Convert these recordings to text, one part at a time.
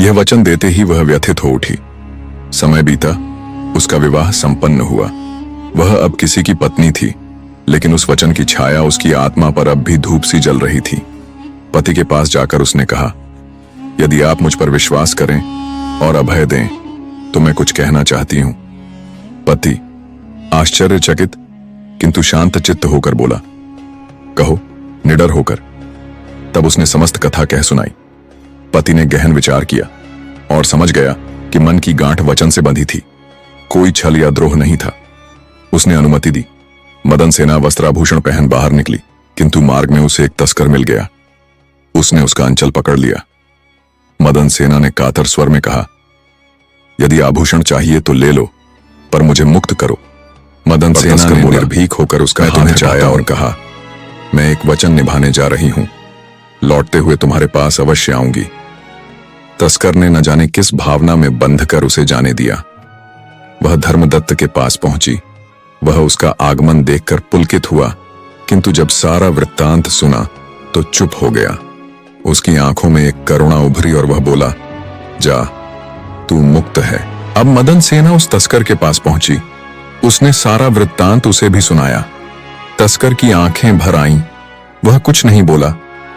यह वचन देते ही वह व्यथित हो उठी। समय बीता, उसका विवाह संपन्न हुआ। वह अब किसी की पत्नी थी, लेकिन उस वचन की छाया उसकी आत्मा पर अब भी धूप सी जल रही थी। पति के पास जाकर उसने कहा, यदि आप मुझ पर विश्वास करें और अभय दें तो मैं कुछ कहना चाहती हूं। पति आश्चर्यचकित किंतु शांत चित्त होकर बोला, कहो, निडर होकर। तब उसने समस्त कथा कह सुनाई। पति ने गहन विचार किया और समझ गया कि मन की गांठ वचन से बंधी थी, कोई छल या द्रोह नहीं था। उसने अनुमति दी। मदन सेना वस्त्राभूषण पहन बाहर निकली, किंतु मार्ग में उसे एक तस्कर मिल गया। उसने उसका अंचल पकड़ लिया। मदन सेना ने कातर स्वर में कहा, यदि आभूषण चाहिए तो ले लो, पर मुझे मुक्त करो। मदन सेना ने निर्भीक होकर उसका हाथ चाया और कहा, मैं एक वचन निभाने जा रही हूं, लौटते हुए तुम्हारे पास अवश्य आऊंगी। तस्कर ने न जाने किस भावना में बंधकर उसे जाने दिया। वह धर्मदत्त के पास पहुंची। वह उसका आगमन देखकर पुलकित हुआ, किंतु जब सारा वृत्तांत सुना तो चुप हो गया। उसकी आंखों में एक करुणा उभरी और वह बोला, जा, तू मुक्त है। अब मदन सेना उस तस्कर के पास पहुंची। उसने सारा वृत्तांत उसे भी सुनाया। तस्कर की आंखें भर आईं। वह कुछ नहीं बोला,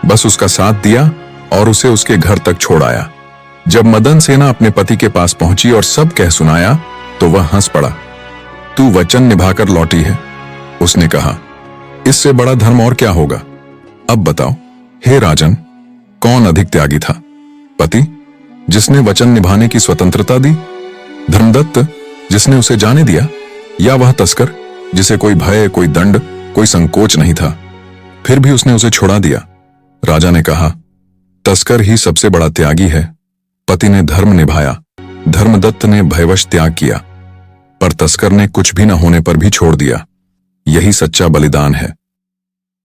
बस उसका साथ दिया और उसे उसके घर तक छोड़ आया। जब मदन सेना अपने पति के पास पहुंची और सब कह सुनाया तो वह हंस पड़ा। तू वचन निभाकर लौटी है, उसने कहा, इससे बड़ा धर्म और क्या होगा। अब बताओ हे राजन, कौन अधिक त्यागी था, पति जिसने वचन निभाने की स्वतंत्रता दी, धर्मदत्त जिसने उसे जाने दिया, या वह तस्कर जिसे कोई भय, कोई दंड, कोई संकोच नहीं था, फिर भी उसने उसे छुड़ा दिया। राजा ने कहा, तस्कर ही सबसे बड़ा त्यागी है। पति ने धर्म निभाया, धर्मदत्त ने भयवश त्याग किया, पर तस्कर ने कुछ भी न होने पर भी छोड़ दिया। यही सच्चा बलिदान है।